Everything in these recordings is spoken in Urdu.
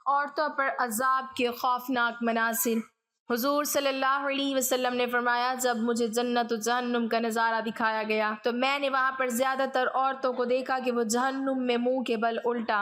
عورتوں پر عذاب کے خوفناک مناظر۔ حضور صلی اللہ علیہ وسلم نے فرمایا، جب مجھے جنت و جہنم کا نظارہ دکھایا گیا تو میں نے وہاں پر زیادہ تر عورتوں کو دیکھا کہ وہ جہنم میں منہ کے بل الٹا۔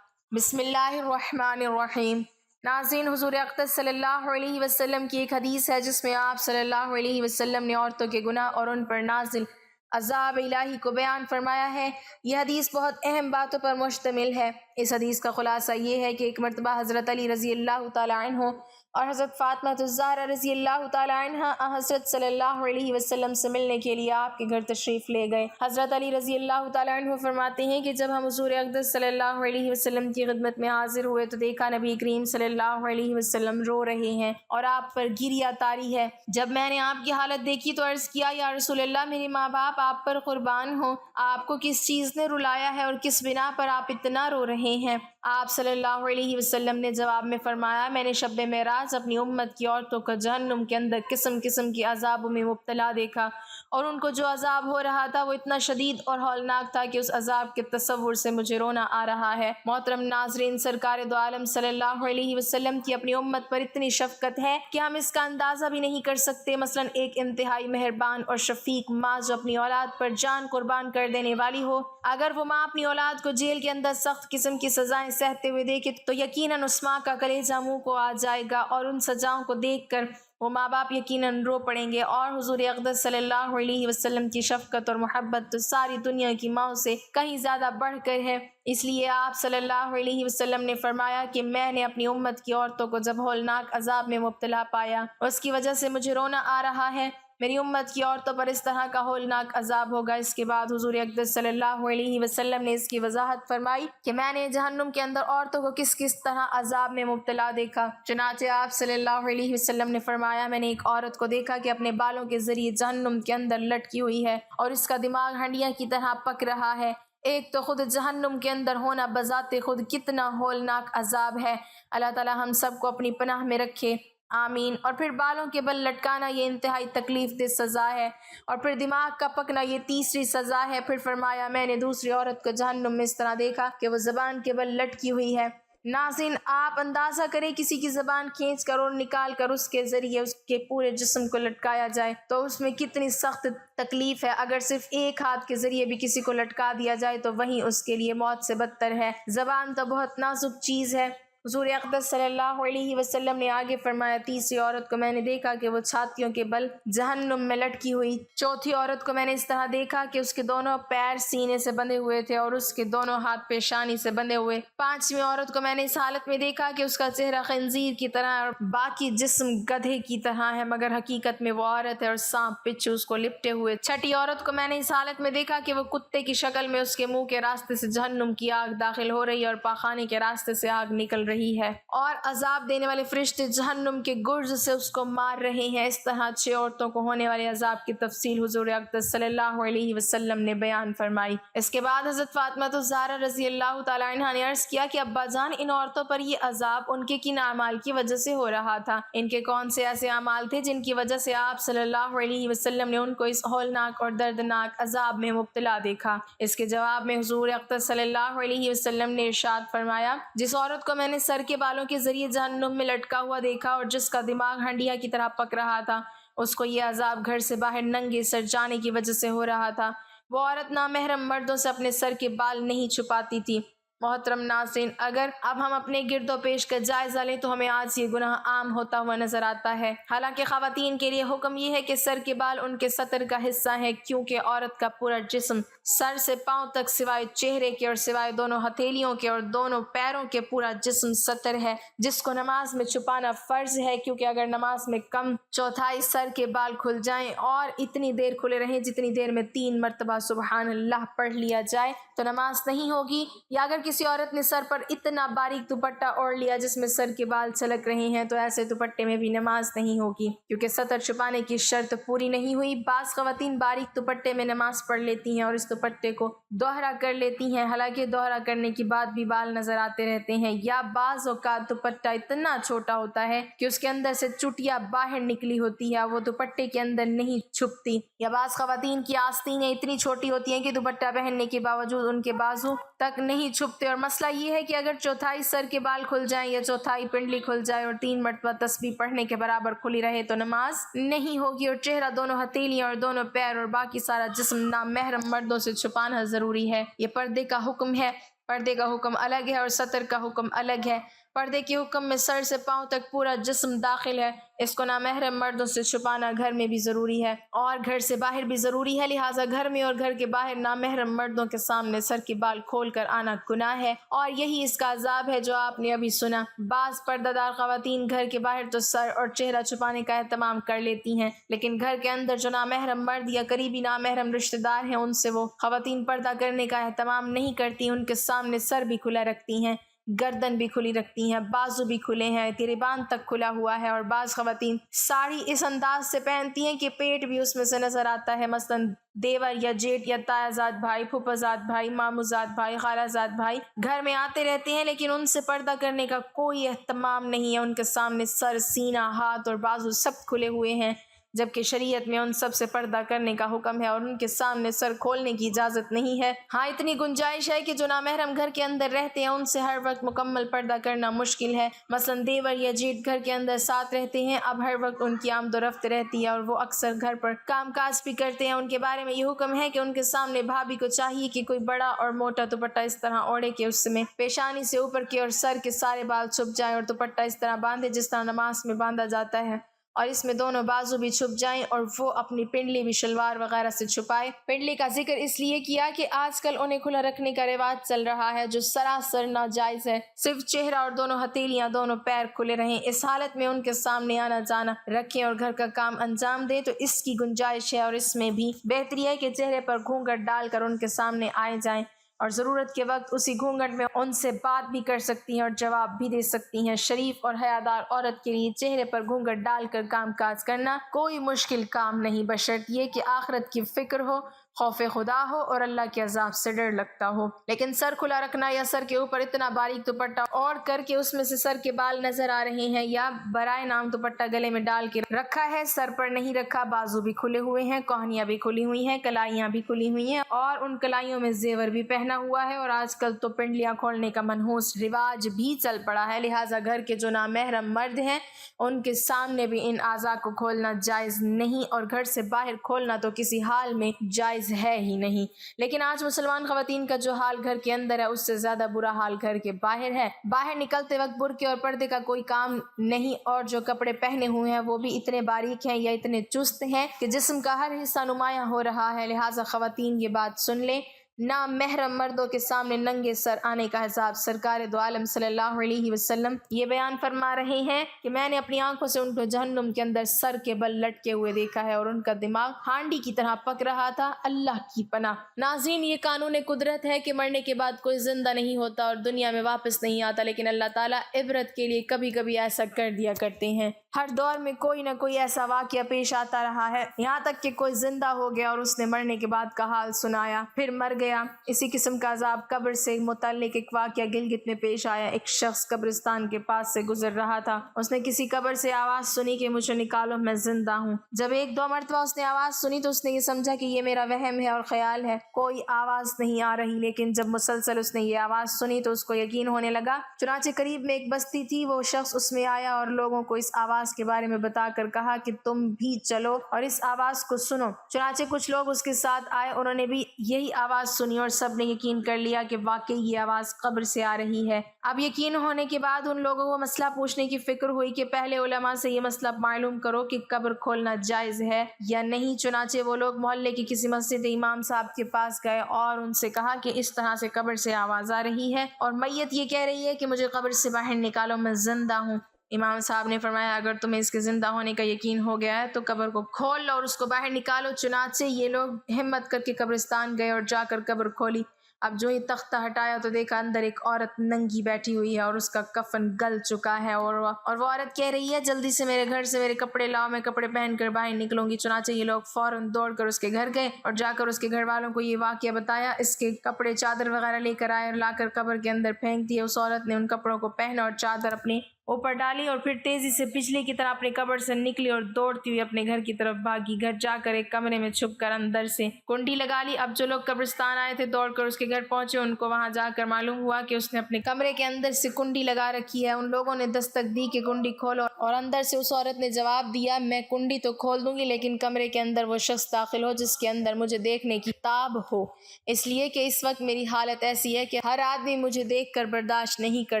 بسم اللہ الرحمن الرحیم۔ ناظرین، حضور اقدس صلی اللہ علیہ وسلم کی ایک حدیث ہے جس میں آپ صلی اللہ علیہ وسلم نے عورتوں کے گناہ اور ان پر نازل عذاب الہی کو بیان فرمایا ہے۔ یہ حدیث بہت اہم باتوں پر مشتمل ہے۔ اس حدیث کا خلاصہ یہ ہے کہ ایک مرتبہ حضرت علی رضی اللہ تعالی عنہ اور حضرت فاطمہ الزہرا رضی اللہ تعالی عنہ حضرت صلی اللہ علیہ وسلم سے ملنے کے لیے آپ کے گھر تشریف لے گئے۔ حضرت علی رضی اللہ تعالی عنہ فرماتے ہیں کہ جب ہم حضور اقدس صلی اللہ علیہ وسلم کی خدمت میں حاضر ہوئے تو دیکھا نبی کریم صلی اللہ علیہ وسلم رو رہے ہیں اور آپ پر گریہ طاری ہے۔ جب میں نے آپ کی حالت دیکھی تو عرض کیا، یا رسول اللہ، میرے ماں باپ آپ پر قربان ہوں، آپ کو کس چیز نے رلایا ہے اور کس بنا پر آپ اتنا رو رہے ہیں؟ آپ صلی اللہ علیہ وسلم نے جواب میں فرمایا، میں نے شب معراج اپنی امت کی عورتوں کو جہنم کے اندر قسم قسم کی عذابوں میں مبتلا دیکھا، اور ان کو جو عذاب ہو رہا تھا وہ اتنا شدید اور ہولناک تھا کہ اس عذاب کے تصور سے مجھے رونا آ رہا ہے۔ محترم ناظرین، سرکار دو عالم صلی اللہ علیہ وسلم کی اپنی امت پر اتنی شفقت ہے کہ ہم اس کا اندازہ بھی نہیں کر سکتے۔ مثلا ایک انتہائی مہربان اور شفیق ماں جو اپنی اولاد پر جان قربان کر دینے والی ہو، اگر وہ ماں اپنی اولاد کو جیل کے اندر سخت قسم کی سزائیں سہتے ہوئے دیکھے تو یقیناً اس ماں کا کلیجہ منہ کو آ جائے گا، اور ان سزاؤں کو دیکھ کر وہ ماں باپ یقیناً رو پڑیں گے۔ اور حضور اقدس صلی اللہ علیہ وسلم کی شفقت اور محبت تو ساری دنیا کی ماں سے کہیں زیادہ بڑھ کر ہے۔ اس لیے آپ صلی اللہ علیہ وسلم نے فرمایا کہ میں نے اپنی امت کی عورتوں کو جب ہولناک عذاب میں مبتلا پایا، اس کی وجہ سے مجھے رونا آ رہا ہے۔ میری امت کی عورتوں پر اس طرح کا ہولناک عذاب ہوگا۔ اس کے بعد حضور اقدس صلی اللہ علیہ وسلم نے اس کی وضاحت فرمائی کہ میں نے جہنم کے اندر عورتوں کو کس کس طرح عذاب میں مبتلا دیکھا۔ چنانچہ آپ صلی اللہ علیہ وسلم نے فرمایا، میں نے ایک عورت کو دیکھا کہ اپنے بالوں کے ذریعے جہنم کے اندر لٹکی ہوئی ہے اور اس کا دماغ ہنڈیاں کی طرح پک رہا ہے۔ ایک تو خود جہنم کے اندر ہونا بذات خود کتنا ہولناک عذاب ہے۔ اللہ تعالی ہم سب کو اپنی پناہ میں رکھے، آمین۔ اور پھر بالوں کے بل لٹکانا یہ انتہائی تکلیف دہ سزا ہے، اور پھر دماغ کا پکنا یہ تیسری سزا ہے۔ پھر فرمایا، میں نے دوسری عورت کو جہنم میں اس طرح دیکھا کہ وہ زبان کے بل لٹکی ہوئی ہے۔ ناظرین، آپ اندازہ کریں کسی کی زبان کھینچ کر اور نکال کر اس کے ذریعے اس کے پورے جسم کو لٹکایا جائے تو اس میں کتنی سخت تکلیف ہے۔ اگر صرف ایک ہاتھ کے ذریعے بھی کسی کو لٹکا دیا جائے تو وہیں اس کے لیے موت سے بدتر ہے۔ زبان تو بہت نازک چیز ہے۔ حضور اقدس صلی اللہ علیہ وسلم نے آگے فرمایا، تیسری عورت کو میں نے دیکھا کہ وہ چھاتیوں کے بل جہنم میں لٹکی ہوئی۔ چوتھی عورت کو میں نے اس طرح دیکھا کہ اس کے دونوں پیر سینے سے بندھے ہوئے تھے اور اس کے دونوں ہاتھ پیشانی سے بندھے ہوئے۔ پانچویں عورت کو میں نے اس حالت میں دیکھا کہ اس کا چہرہ خنزیر کی طرح اور باقی جسم گدھے کی طرح ہے، مگر حقیقت میں وہ عورت ہے اور سانپ پچھو اس کو لپٹے ہوئے۔ چھٹی عورت کو میں نے اس حالت میں دیکھا کہ وہ کتے کی شکل میں اس کے منہ کے راستے سے جہنم کی آگ داخل ہو رہی ہے اور پاخانے کے راستے سے آگ نکل رہی ہے، اور عذاب دینے والے فرشتے جہنم کے گرز سے اس کو مار رہے ہیں۔ اس طرح 6 عورتوں کو ہونے والے عذاب کی تفصیل حضور اقدس صلی اللہ علیہ وسلم نے بیان فرمائی۔ اس کے بعد حضرت فاطمہ الزہرا رضی اللہ تعالی عنہا نے عرض کیا کہ ابا جان، ان عورتوں پر یہ عذاب ان کے کن اعمال کی وجہ سے ہو رہا تھا؟ ان کے کون سے ایسے اعمال تھے جن کی وجہ سے آپ صلی اللہ علیہ وسلم نے ان کو اس ہولناک اور دردناک عذاب میں مبتلا دیکھا؟ اس کے جواب میں حضور اقدس صلی اللہ علیہ وسلم نے ارشاد فرمایا، جس عورت کو میں نے سر کے بالوں کے ذریعے جہنم میں لٹکا ہوا دیکھا اور جس کا دماغ ہنڈیا کی طرح پک رہا تھا، اس کو یہ عذاب گھر سے باہر ننگے سر جانے کی وجہ سے ہو رہا تھا۔ وہ عورت نامحرم مردوں سے اپنے سر کے بال نہیں چھپاتی تھی۔ محترم ناظرین، اگر اب ہم اپنے گرد و پیش کا جائزہ لیں تو ہمیں آج یہ گناہ عام ہوتا ہوا نظر آتا ہے۔ حالانکہ خواتین کے لیے حکم یہ ہے کہ سر کے بال ان کے سطر کا حصہ ہے، کیونکہ عورت کا پورا جسم سر سے پاؤں تک سوائے چہرے کے اور سوائے دونوں ہتھیلیوں کے اور دونوں پیروں کے پورا جسم سطر ہے، جس کو نماز میں چھپانا فرض ہے، کیونکہ اگر نماز میں کم چوتھائی سر کے بال کھل جائیں اور اتنی دیر کھلے رہیں جتنی دیر میں 3 مرتبہ سبحان اللہ پڑھ لیا جائے تو نماز نہیں ہوگی، یا اگر کسی عورت نے سر پر اتنا باریک دوپٹہ اوڑھ لیا جس میں سر کے بال چھلک رہے ہیں تو ایسے دوپٹے میں بھی نماز نہیں ہوگی، کیونکہ سطر چھپانے کی شرط پوری نہیں ہوئی۔ بعض خواتین باریک دوپٹے میں نماز پڑھ لیتی ہیں اور اس دوپٹے کو دوہرا کر لیتی ہیں، حالانکہ دوہرا کرنے کے بعد بھی بال نظر آتے رہتے ہیں، یا بعض اوقات دوپٹہ اتنا چھوٹا ہوتا ہے کہ اس کے اندر سے چٹیاں باہر نکلی ہوتی ہے، وہ دوپٹے کے اندر نہیں چھپتی، یا بعض خواتین کی آستینیں اتنی چھوٹی ہوتی ہیں کہ دوپٹہ پہننے کے باوجود ان کے بازو تک نہیں چھپ چھپتے، اور مسئلہ یہ ہے کہ اگر چوتھائی سر کے بال کھل جائیں یا چوتھائی پنڈلی کھل جائے اور 3 مرتبہ تسبیح پڑھنے کے برابر کھلی رہے تو نماز نہیں ہوگی، اور چہرہ، دونوں ہتھیلیاں اور دونوں پیر اور باقی سارا جسم نامحرم مردوں سے چھپانا ضروری ہے۔ یہ پردے کا حکم ہے۔ پردے کا حکم الگ ہے اور ستر کا حکم الگ ہے۔ پردے کے حکم میں سر سے پاؤں تک پورا جسم داخل ہے، اس کو نامحرم مردوں سے چھپانا گھر میں بھی ضروری ہے اور گھر سے باہر بھی ضروری ہے، لہٰذا گھر میں اور گھر کے باہر نامحرم مردوں کے سامنے سر کے بال کھول کر آنا گناہ ہے، اور یہی اس کا عذاب ہے جو آپ نے ابھی سنا۔ بعض پردہ دار خواتین گھر کے باہر تو سر اور چہرہ چھپانے کا اہتمام کر لیتی ہیں، لیکن گھر کے اندر جو نامحرم مرد یا قریبی نامحرم رشتہ دار ہیں ان سے وہ خواتین پردہ کرنے کا اہتمام نہیں کرتی، ان کے سامنے سر بھی کھلا رکھتی ہیں، گردن بھی کھلی رکھتی ہیں، بازو بھی کھلے ہیں، گریبان تک کھلا ہوا ہے، اور بعض خواتین ساڑی اس انداز سے پہنتی ہیں کہ پیٹ بھی اس میں سے نظر آتا ہے، مثلا دیور یا جیٹ یا تایا زاد بھائی، پھوپھا زاد بھائی، مامو زاد بھائی، خالہ زاد بھائی گھر میں آتے رہتے ہیں لیکن ان سے پردہ کرنے کا کوئی اہتمام نہیں ہے، ان کے سامنے سر، سینہ، ہاتھ اور بازو سب کھلے ہوئے ہیں، جبکہ شریعت میں ان سب سے پردہ کرنے کا حکم ہے اور ان کے سامنے سر کھولنے کی اجازت نہیں ہے۔ ہاں اتنی گنجائش ہے کہ جو نامحرم گھر کے اندر رہتے ہیں ان سے ہر وقت مکمل پردہ کرنا مشکل ہے، مثلا دیور یا جیٹ گھر کے اندر ساتھ رہتے ہیں، اب ہر وقت ان کی آمد و رفت رہتی ہے اور وہ اکثر گھر پر کام کاج بھی کرتے ہیں، ان کے بارے میں یہ حکم ہے کہ ان کے سامنے بھابھی کو چاہیے کہ کوئی بڑا اور موٹا دوپٹہ اس طرح اوڑھے کہ اس میں پیشانی سے اوپر کے اور سر کے سارے بال چھپ جائیں، اور دوپٹہ اس طرح باندھے جس طرح نماز میں باندھا جاتا ہے، اور اس میں دونوں بازو بھی چھپ جائیں، اور وہ اپنی پنڈلی بھی شلوار وغیرہ سے چھپائے۔ پنڈلی کا ذکر اس لیے کیا کہ آج کل انہیں کھلا رکھنے کا رواج چل رہا ہے جو سراسر ناجائز ہے، صرف چہرہ اور دونوں ہتھیلیاں، دونوں پیر کھلے رہیں، اس حالت میں ان کے سامنے آنا جانا رکھیں اور گھر کا کام انجام دیں تو اس کی گنجائش ہے، اور اس میں بھی بہتری ہے کہ چہرے پر گھونگھٹ ڈال کر ان کے سامنے آئے جائیں، اور ضرورت کے وقت اسی گھونگھٹ میں ان سے بات بھی کر سکتی ہیں اور جواب بھی دے سکتی ہیں۔ شریف اور حیادار عورت کے لیے چہرے پر گھونگھٹ ڈال کر کام کاج کرنا کوئی مشکل کام نہیں، بشرط یہ کہ آخرت کی فکر ہو، خوف خدا ہو اور اللہ کے عذاب سے ڈر لگتا ہو۔ لیکن سر کھلا رکھنا یا سر کے اوپر اتنا باریک دوپٹہ اور کر کے اس میں سے سر کے بال نظر آ رہے ہیں، یا برائے نام دوپٹہ گلے میں ڈال کے رکھا ہے، سر پر نہیں رکھا، بازو بھی کھلے ہوئے ہیں، کوہنیاں بھی کھلی ہوئی ہیں، کلائیاں بھی کھلی ہوئی ہیں اور ان کلائیوں میں زیور بھی پہنا ہوا ہے، اور آج کل تو پنڈلیاں کھولنے کا منحوس رواج بھی چل پڑا ہے، لہٰذا گھر کے جو نامحرم مرد ہیں ان کے سامنے بھی ان اعضاء کو کھولنا جائز نہیں، اور گھر سے باہر کھولنا تو کسی حال میں جائز ہے ہی نہیں۔ لیکن آج مسلمان خواتین کا جو حال گھر کے اندر ہے اس سے زیادہ برا حال گھر کے باہر ہے، باہر نکلتے وقت برقعے اور پردے کا کوئی کام نہیں، اور جو کپڑے پہنے ہوئے ہیں وہ بھی اتنے باریک ہیں یا اتنے چست ہیں کہ جسم کا ہر حصہ نمایاں ہو رہا ہے، لہٰذا خواتین یہ بات سن لیں، نامحرم مردوں کے سامنے ننگے سر آنے کا حساب سرکار دو عالم صلی اللہ علیہ وسلم یہ بیان فرما رہے ہیں کہ میں نے اپنی آنکھوں سے ان کو جہنم کے اندر سر کے بل لٹکے ہوئے دیکھا ہے اور ان کا دماغ ہانڈی کی طرح پک رہا تھا، اللہ کی پناہ۔ ناظرین، یہ قانون قدرت ہے کہ مرنے کے بعد کوئی زندہ نہیں ہوتا اور دنیا میں واپس نہیں آتا، لیکن اللہ تعالیٰ عبرت کے لیے کبھی کبھی ایسا کر دیا کرتے ہیں۔ ہر دور میں کوئی نہ کوئی ایسا واقعہ پیش آتا رہا ہے، یہاں تک کہ کوئی زندہ ہو گیا اور اس نے مرنے کے بعد کا حال سنایا، پھر مر گیا۔ اسی قسم کا عذاب قبر سے متعلق ایک واقعہ گلگت میں پیش آیا۔ ایک شخص قبرستان کے پاس سے گزر رہا تھا، اس نے کسی قبر سے آواز سنی کہ مجھے نکالو، میں زندہ ہوں۔ جب 1-2 مرتبہ اس نے آواز سنی تو اس نے یہ سمجھا کہ یہ میرا وہم ہے اور خیال ہے، کوئی آواز نہیں آ رہی، لیکن جب مسلسل اس نے یہ آواز سنی تو اس کو یقین ہونے لگا۔ چنانچہ قریب میں ایک بستی تھی، وہ شخص اس میں آیا اور لوگوں کو اس آواز کے بارے میں بتا کر کہا کہ تم بھی چلو اور اس آواز کو سنو۔ چنانچہ کچھ لوگ اس کے ساتھ آئے، انہوں نے بھی یہی آواز سنی اور سب نے یقین کر لیا کہ واقعی یہ آواز قبر سے آ رہی ہے۔ اب یقین ہونے کے بعد ان لوگوں کو مسئلہ پوچھنے کی فکر ہوئی کہ پہلے علماء سے یہ مسئلہ معلوم کرو کہ قبر کھولنا جائز ہے یا نہیں۔ چنانچہ وہ لوگ محلے کی کسی مسجد امام صاحب کے پاس گئے اور ان سے کہا کہ اس طرح سے قبر سے آواز آ رہی ہے اور میت یہ کہہ رہی ہے کہ مجھے قبر سے باہر نکالو، میں زندہ ہوں۔ امام صاحب نے فرمایا اگر تمہیں اس کے زندہ ہونے کا یقین ہو گیا ہے تو قبر کو کھول لو اور اس کو باہر نکالو۔ چنانچہ یہ لوگ ہمت کر کے قبرستان گئے اور جا کر قبر کھولی۔ اب جو ہی تختہ ہٹایا تو دیکھا اندر ایک عورت ننگی بیٹھی ہوئی ہے اور اس کا کفن گل چکا ہے، اور وہ عورت کہہ رہی ہے جلدی سے میرے گھر سے میرے کپڑے لاؤ، میں کپڑے پہن کر باہر نکلوں گی۔ چنانچہ یہ لوگ فوراً دوڑ کر اس کے گھر گئے اور جا کر اس کے گھر والوں کو یہ واقعہ بتایا، اس کے کپڑے چادر وغیرہ لے کر آئے اور لا کر قبر کے اندر پھینک دیے۔ اس عورت نے ان کپڑوں کو پہنا اور چادر اپنے اوپر ڈالی اور پھر تیزی سے بجلی کی طرح اپنی قبر سے نکلی اور دوڑتی ہوئی اپنے گھر کی طرف بھاگی۔ گھر جا کر ایک کمرے میں چھپ کر اندر سے کنڈی لگا لی۔ اب جو لوگ قبرستان آئے تھے دوڑ کر اس کے گھر پہنچے۔ ان کو وہاں جا کر معلوم ہوا کہ اس نے اپنے کمرے کے اندر سے کنڈی لگا رکھی ہے۔ ان لوگوں نے دستک دی کہ کنڈی کھولو، اور اندر سے اس عورت نے جواب دیا، میں کنڈی تو کھول دوں گی لیکن کمرے کے اندر وہ شخص داخل ہو جس کے اندر مجھے دیکھنے کی تاب ہو، اس لیے کہ اس وقت میری حالت ایسی ہے کہ ہر آدمی مجھے دیکھ کر برداشت نہیں کر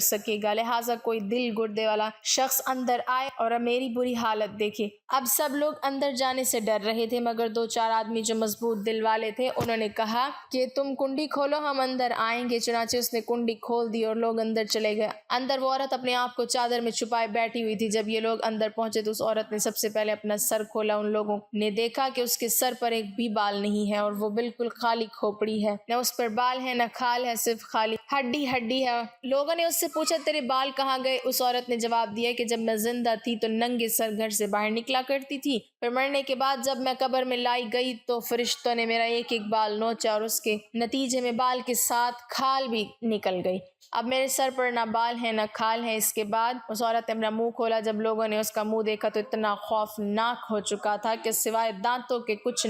سکے گا، لہٰذا کوئی دل گردے والا شخص اندر آئے اور میری بری حالت دیکھے۔ اب سب لوگ اندر جانے سے ڈر رہے تھے مگر دو چار آدمی جو مضبوط دل والے تھے انہوں نے کہا کہ تم کنڈی کھولو، ہم اندر آئیں گے۔ چنانچہ اس نے کنڈی کھول دی اور لوگ اندر چلے گئے۔ اندر وہ عورت اپنے آپ کو چادر میں چھپائے بیٹھی ہوئی تھی۔ جب یہ لوگ اندر پہنچے تو اس عورت نے سب سے پہلے اپنا سر کھولا۔ ان لوگوں نے دیکھا کہ اس کے سر پر ایک بھی بال نہیں ہے اور وہ بالکل خالی کھوپڑی ہے، نہ اس پر بال ہے نہ کھال ہے، صرف خالی ہڈی ہے۔ لوگوں نے اس سے پوچھا تیرے بال کہاں گئے؟ اس عورت نے جواب دیا کہ جب میں زندہ تھی تو ننگے سر گھر سے باہر نکلا کرتی تھی، پھر مرنے کے بعد جب میں قبر میں لائی گئی تو فرشتوں نے میرا ایک ایک بال نوچا اور اس کے نتیجے میں بال کے ساتھ کھال بھی نکل گئی۔ اب میرے سر پر نہ بال ہے نہ کھال ہے۔ اس کے بعد اس عورت نے اپنا منہ کھولا۔ جب لوگوں نے اس کا منہ دیکھا تو اتنا خوفناک ہو چکا تھا کہ سوائے دانتوں کے کچھ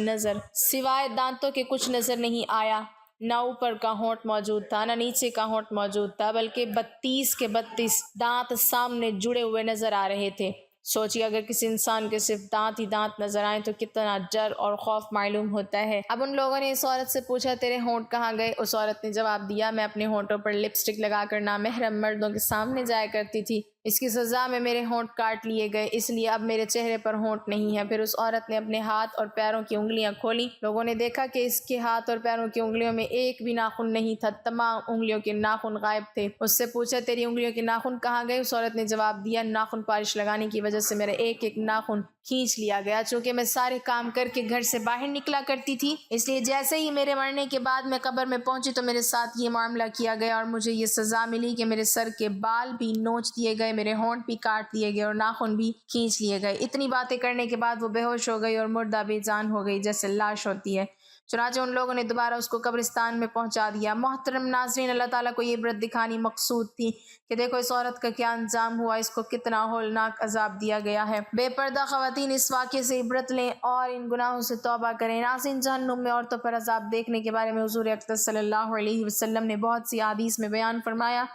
نظر نہیں آیا۔ نہ اوپر کا ہونٹ موجود تھا نہ نیچے کا ہونٹ موجود تھا، بلکہ 32 کے 32 دانت سامنے جڑے ہوئے نظر آ رہے تھے۔ سوچیے اگر کسی انسان کے صرف دانت ہی دانت نظر آئیں تو کتنا ڈر اور خوف معلوم ہوتا ہے۔ اب ان لوگوں نے اس عورت سے پوچھا تیرے ہونٹ کہاں گئے؟ اس عورت نے جواب دیا میں اپنے ہونٹوں پر لپسٹک لگا کر نامحرم مردوں کے سامنے جایا کرتی تھی، اس کی سزا میں میرے ہونٹ کاٹ لیے گئے، اس لیے اب میرے چہرے پر ہونٹ نہیں ہے۔ پھر اس عورت نے اپنے ہاتھ اور پیروں کی انگلیاں کھولیں۔ لوگوں نے دیکھا کہ اس کے ہاتھ اور پیروں کی انگلیوں میں ایک بھی ناخن نہیں تھا، تمام انگلیوں کے ناخن غائب تھے۔ اس سے پوچھا تیری انگلیوں کے ناخن کہاں گئے؟ اس عورت نے جواب دیا ناخن پالش لگانے کی وجہ سے میرا ایک ایک ناخن کھینچ لیا گیا، چونکہ میں سارے کام کر کے گھر سے باہر نکلا کرتی تھی، اس لیے جیسے ہی میرے مرنے کے بعد میں قبر میں پہنچی تو میرے ساتھ یہ معاملہ کیا گیا اور مجھے یہ سزا ملی کہ میرے سر کے بال بھی نوچ دیے گئے، میرے ہونٹ بھی کاٹ دیے گئے اور ناخن بھی کھینچ لیے گئے۔ اتنی باتیں کرنے کے بعد وہ بے ہوش ہو گئی اور مردہ بے جان ہو گئی جیسے لاش ہوتی ہے۔ چنانچہ ان لوگوں نے دوبارہ اس کو قبرستان میں پہنچا دیا۔ محترم ناظرین، اللہ تعالیٰ کو یہ عبرت دکھانی مقصود تھی کہ دیکھو اس عورت کا کیا انجام ہوا، اس کو کتنا ہولناک عذاب دیا گیا ہے۔ بے پردہ خواتین اس واقعے سے عبرت لیں اور ان گناہوں سے توبہ کریں۔ ناظرین، جہنم میں عورتوں پر عذاب دیکھنے کے بارے میں حضور اقدس صلی اللہ علیہ وسلم نے بہت سی احادیث میں بیان فرمایا۔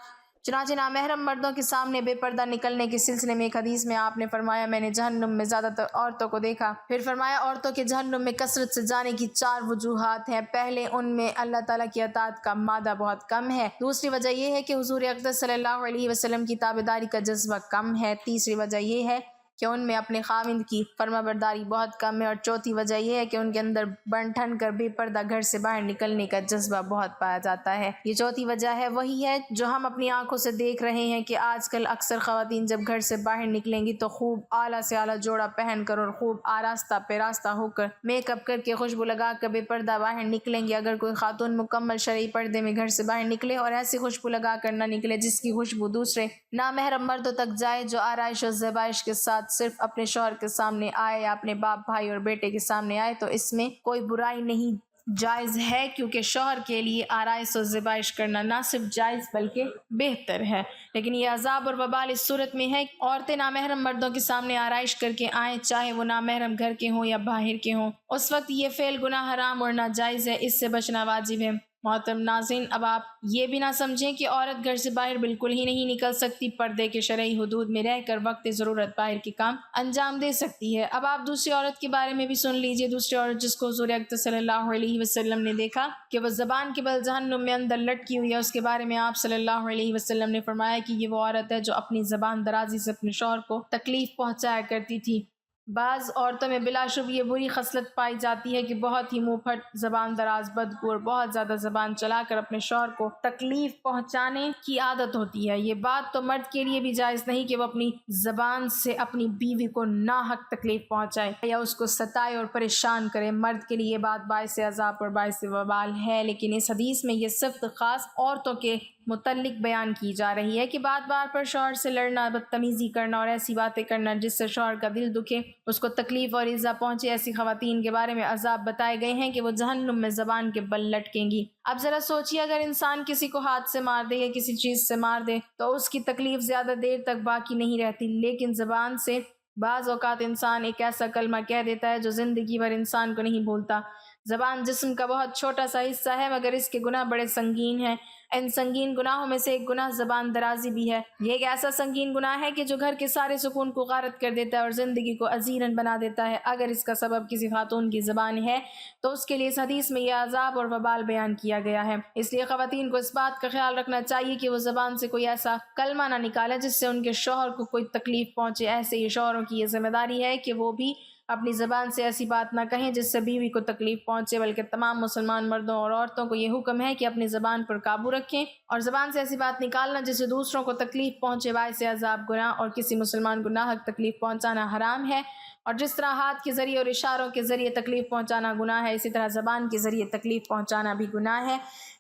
چنانچہ نامحرم مردوں کے سامنے بے پردہ نکلنے کے سلسلے میں ایک حدیث میں آپ نے فرمایا میں نے جہنم میں زیادہ تر عورتوں کو دیکھا۔ پھر فرمایا عورتوں کے جہنم میں کثرت سے جانے کی 4 وجوہات ہیں۔ پہلے ان میں اللہ تعالیٰ کی اطاعت کا مادہ بہت کم ہے، دوسری وجہ یہ ہے کہ حضور اقدس صلی اللہ علیہ وسلم کی تابعداری کا جذبہ کم ہے، تیسری وجہ یہ ہے کہ ان میں اپنے خاوند کی فرما برداری بہت کم ہے، اور چوتھی وجہ یہ ہے کہ ان کے اندر بن ٹھن کر بے پردہ گھر سے باہر نکلنے کا جذبہ بہت پایا جاتا ہے۔ یہ چوتھی وجہ ہے وہی ہے جو ہم اپنی آنکھوں سے دیکھ رہے ہیں کہ آج کل اکثر خواتین جب گھر سے باہر نکلیں گی تو خوب اعلیٰ سے اعلیٰ جوڑا پہن کر اور خوب آراستہ پیراستہ ہو کر میک اپ کر کے خوشبو لگا کر بے پردہ باہر نکلیں گی۔ اگر کوئی خاتون مکمل شرعی پردے میں گھر سے باہر نکلے اور ایسی خوشبو لگا کر نہ نکلے جس کی خوشبو دوسرے نامحرم مردوں تک جائے، جو آرائش و زیبائش کے ساتھ صرف اپنے شوہر کے سامنے آئے یا اپنے باپ بھائی اور بیٹے کے سامنے آئے، تو اس میں کوئی برائی نہیں، جائز ہے، کیونکہ شوہر کے لیے آرائش و زیبائش کرنا نہ صرف جائز بلکہ بہتر ہے۔ لیکن یہ عذاب اور وبال اس صورت میں ہے کہ عورتیں نامحرم مردوں کے سامنے آرائش کر کے آئیں، چاہے وہ نامحرم گھر کے ہوں یا باہر کے ہوں، اس وقت یہ فعل گناہ حرام اور ناجائز ہے، اس سے بچنا واجب ہے۔ محترم ناظرین، اب آپ یہ بھی نہ سمجھیں کہ عورت گھر سے باہر بالکل ہی نہیں نکل سکتی، پردے کے شرعی حدود میں رہ کر وقت ضرورت باہر کے کام انجام دے سکتی ہے۔ اب آپ دوسری عورت کے بارے میں بھی سن لیجئے۔ دوسری عورت جس کو حضور اقدس صلی اللہ علیہ وسلم نے دیکھا کہ وہ زبان کے بل جہنم میں اندر لٹکی ہوئی ہے، اس کے بارے میں آپ صلی اللہ علیہ وسلم نے فرمایا کہ یہ وہ عورت ہے جو اپنی زبان درازی سے اپنے شوہر کو تکلیف پہنچایا کرتی تھی۔ بعض عورتوں میں بلا شبہ یہ بری خصلت پائی جاتی ہے کہ بہت ہی منہ پھٹ، زبان دراز، بدگو اور بہت زیادہ زبان چلا کر اپنے شوہر کو تکلیف پہنچانے کی عادت ہوتی ہے۔ یہ بات تو مرد کے لیے بھی جائز نہیں کہ وہ اپنی زبان سے اپنی بیوی کو ناحق تکلیف پہنچائے یا اس کو ستائے اور پریشان کرے۔ مرد کے لیے یہ بات باعث عذاب اور باعث وبال ہے، لیکن اس حدیث میں یہ صفت خاص عورتوں کے متعلق بیان کی جا رہی ہے کہ بار بار پر شوہر سے لڑنا، بدتمیزی کرنا اور ایسی باتیں کرنا جس سے شوہر کا دل دکھے، اس کو تکلیف اور ایذا پہنچے، ایسی خواتین کے بارے میں عذاب بتائے گئے ہیں کہ وہ جہنم میں زبان کے بل لٹکیں گی۔ اب ذرا سوچیے، اگر انسان کسی کو ہاتھ سے مار دے یا کسی چیز سے مار دے تو اس کی تکلیف زیادہ دیر تک باقی نہیں رہتی، لیکن زبان سے بعض اوقات انسان ایک ایسا کلمہ کہہ دیتا ہے جو زندگی بھر انسان کو نہیں بھولتا۔ زبان جسم کا بہت چھوٹا سا حصہ ہے مگر اس کے گناہ بڑے سنگین ہیں۔ ان سنگین گناہوں میں سے ایک گناہ زبان درازی بھی ہے۔ یہ ایک ایسا سنگین گناہ ہے کہ جو گھر کے سارے سکون کو غارت کر دیتا ہے اور زندگی کو ازیرن بنا دیتا ہے۔ اگر اس کا سبب کسی خاتون کی زبان ہے تو اس کے لیے اس حدیث میں یہ عذاب اور وبال بیان کیا گیا ہے۔ اس لیے خواتین کو اس بات کا خیال رکھنا چاہیے کہ وہ زبان سے کوئی ایسا کلمہ نہ نکالے جس سے ان کے شوہر کو کوئی تکلیف پہنچے۔ ایسے ہی شوہروں کی یہ ذمہ داری ہے کہ وہ بھی اپنی زبان سے ایسی بات نہ کہیں جس سے بیوی کو تکلیف پہنچے، بلکہ تمام مسلمان مردوں اور عورتوں کو یہ حکم ہے کہ اپنی زبان پر قابو رکھیں، اور زبان سے ایسی بات نکالنا جس سے دوسروں کو تکلیف پہنچے باعث عذاب گناہ اور کسی مسلمان کو ناحق تکلیف پہنچانا حرام ہے۔ اور جس طرح ہاتھ کے ذریعے اور اشاروں کے ذریعے تکلیف پہنچانا گناہ ہے، اسی طرح زبان کے ذریعے تکلیف پہنچانا بھی گناہ ہے۔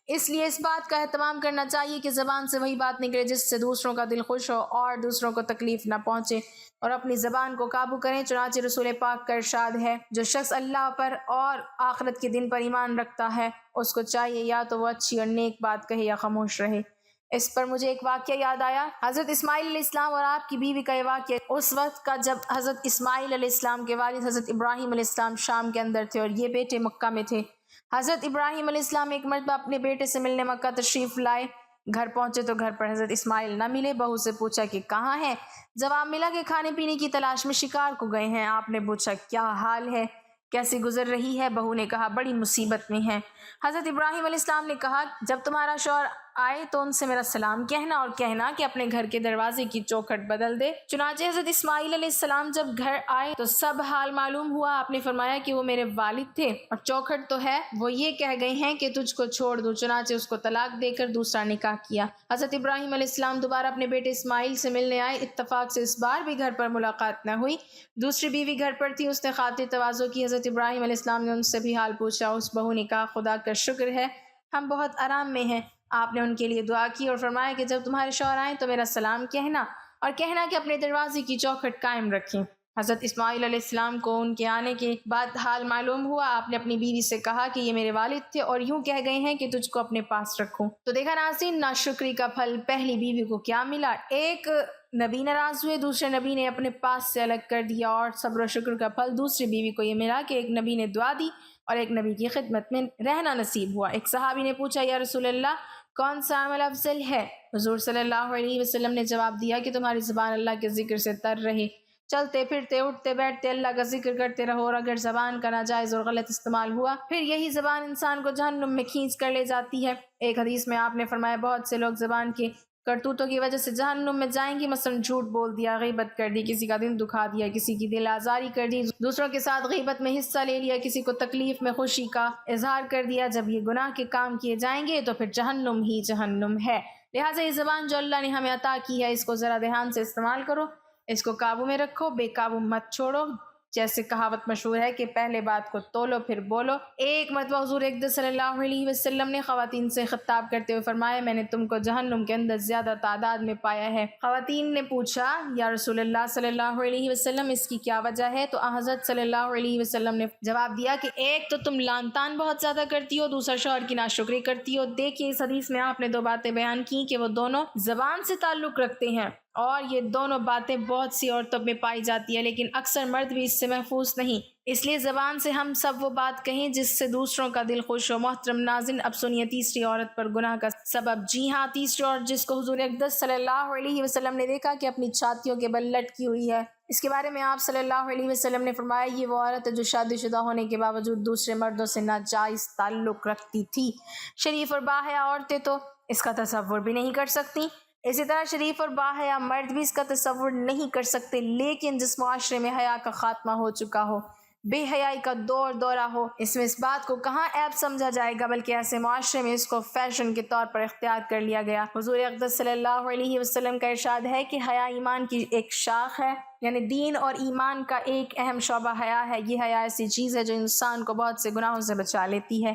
اس لیے اس بات کا اہتمام کرنا چاہیے کہ زبان سے وہی بات نکلے جس سے دوسروں کا دل خوش ہو اور دوسروں کو تکلیف نہ پہنچے، اور اپنی زبان کو قابو کریں۔ چنانچہ رسول پاک کا ارشاد ہے، جو شخص اللہ پر اور آخرت کے دن پر ایمان رکھتا ہے اس کو چاہیے یا تو وہ اچھی اور نیک بات کہے یا خاموش رہے۔ اس پر مجھے ایک واقعہ یاد آیا، حضرت اسماعیل علیہ السلام اور آپ کی بیوی کا یہ واقعہ اس وقت کا جب حضرت اسماعیل علیہ السلام کے والد حضرت ابراہیم علیہ السلام شام کے اندر تھے اور یہ بیٹے مکہ میں تھے۔ حضرت ابراہیم علیہ السلام ایک مرتبہ اپنے بیٹے سے ملنے مکہ تشریف لائے۔ گھر پہنچے تو گھر پر حضرت اسماعیل نہ ملے۔ بہو سے پوچھا کہ کہاں ہیں؟ جواب ملا کہ کھانے پینے کی تلاش میں شکار کو گئے ہیں۔ آپ نے پوچھا کیا حال ہے، کیسی گزر رہی ہے؟ بہو نے کہا بڑی مصیبت میں ہیں۔ حضرت ابراہیم علیہ السلام نے کہا جب تمہارا شوہر آئے تو ان سے میرا سلام کہنا اور کہنا کہ اپنے گھر کے دروازے کی چوکھٹ بدل دے۔ چنانچہ حضرت اسماعیل علیہ السلام جب گھر آئے تو سب حال معلوم ہوا۔ آپ نے فرمایا کہ وہ میرے والد تھے اور چوکھٹ تو ہے، وہ یہ کہہ گئے ہیں کہ تجھ کو چھوڑ دوں۔ چنانچہ اس کو طلاق دے کر دوسرا نکاح کیا۔ حضرت ابراہیم علیہ السلام دوبارہ اپنے بیٹے اسماعیل سے ملنے آئے۔ اتفاق سے اس بار بھی گھر پر ملاقات نہ ہوئی۔ دوسری بیوی گھر پر تھی، اس نے خاطر تواضع کی۔ حضرت ابراہیم علیہ السلام نے ان سے بھی حال پوچھا۔ اس بہو نے کہا خدا کا شکر ہے ہم بہت آرام میں ہیں۔ آپ نے ان کے لیے دعا کی اور فرمایا کہ جب تمہارے شوہر آئیں تو میرا سلام کہنا اور کہنا کہ اپنے دروازے کی چوکھٹ قائم رکھیں۔ حضرت اسماعیل علیہ السلام کو ان کے آنے کے بعد حال معلوم ہوا۔ آپ نے اپنی بیوی سے کہا کہ یہ میرے والد تھے اور یوں کہہ گئے ہیں کہ تجھ کو اپنے پاس رکھوں۔ تو دیکھا ناظرین، ناشکری کا پھل پہلی بیوی کو کیا ملا؟ ایک نبی ناراض ہوئے، دوسرے نبی نے اپنے پاس سے الگ کر دیا، اور صبر و شکر کا پھل دوسری بیوی کو یہ ملا کہ ایک نبی نے دعا دی اور ایک نبی کی خدمت میں رہنا نصیب ہوا۔ ایک صحابی نے پوچھا یا رسول اللہ کون سا عمل افضل ہے؟ حضور صلی اللہ علیہ وسلم نے جواب دیا کہ تمہاری زبان اللہ کے ذکر سے تر رہے، چلتے پھرتے اٹھتے بیٹھتے اللہ کا ذکر کرتے رہو، اور اگر زبان کا ناجائز اور غلط استعمال ہوا پھر یہی زبان انسان کو جہنم میں کھینچ کر لے جاتی ہے۔ ایک حدیث میں آپ نے فرمایا بہت سے لوگ زبان کے کرتوتوں کی وجہ سے جہنم میں جائیں گے، مثلا جھوٹ بول دیا، غیبت کر دی، کسی کا دل دکھا دیا، کسی کی دل آزاری کر دی، دوسروں کے ساتھ غیبت میں حصہ لے لیا، کسی کو تکلیف میں خوشی کا اظہار کر دیا۔ جب یہ گناہ کے کام کیے جائیں گے تو پھر جہنم ہی جہنم ہے۔ لہٰذا یہ زبان جو اللہ نے ہمیں عطا کی ہے اس کو ذرا دھیان سے استعمال کرو، اس کو قابو میں رکھو، بے قابو مت چھوڑو۔ جیسے کہاوت مشہور ہے کہ پہلے بات کو تولو پھر بولو۔ ایک مرتبہ حضور اقدس صلی اللہ علیہ وسلم نے خواتین سے خطاب کرتے ہوئے فرمایا میں نے تم کو جہنم کے اندر زیادہ تعداد میں پایا ہے۔ خواتین نے پوچھا یا رسول اللہ صلی اللہ علیہ وسلم اس کی کیا وجہ ہے؟ تو حضرت صلی اللہ علیہ وسلم نے جواب دیا کہ ایک تو تم لعن طعن بہت زیادہ کرتی ہو، دوسرا شوہر کی ناشکری کرتی ہو۔ دیکھیے اس حدیث میں آپ نے دو باتیں بیان کی کہ وہ دونوں زبان سے تعلق رکھتے ہیں، اور یہ دونوں باتیں بہت سی عورتوں میں پائی جاتی ہے، لیکن اکثر مرد بھی اس سے محفوظ نہیں۔ اس لیے زبان سے ہم سب وہ بات کہیں جس سے دوسروں کا دل خوش ہو۔ محترم ناظرین، اب سنیے تیسری عورت پر گناہ کا سبب۔ جی ہاں، تیسری عورت جس کو حضور اقدس صلی اللہ علیہ وسلم نے دیکھا کہ اپنی چھاتیوں کے بل لٹکی ہوئی ہے، اس کے بارے میں آپ صلی اللہ علیہ وسلم نے فرمایا یہ وہ عورت ہے جو شادی شدہ ہونے کے باوجود دوسرے مردوں سے ناجائز تعلق رکھتی تھی۔ شریف اور باحیا عورتیں تو اس کا تصور بھی نہیں کر سکتی، اسی طرح شریف اور باحیا مرد بھی اس کا تصور نہیں کر سکتے، لیکن جس معاشرے میں حیا کا خاتمہ ہو چکا ہو، بے حیائی کا دور دورہ ہو، اس میں اس بات کو کہاں عیب سمجھا جائے گا، بلکہ ایسے معاشرے میں اس کو فیشن کے طور پر اختیار کر لیا گیا۔ حضور اقدس صلی اللہ علیہ وسلم کا ارشاد ہے کہ حیا ایمان کی ایک شاخ ہے، یعنی دین اور ایمان کا ایک اہم شعبہ حیا ہے۔ یہ حیا ایسی چیز ہے جو انسان کو بہت سے گناہوں سے بچا لیتی ہے۔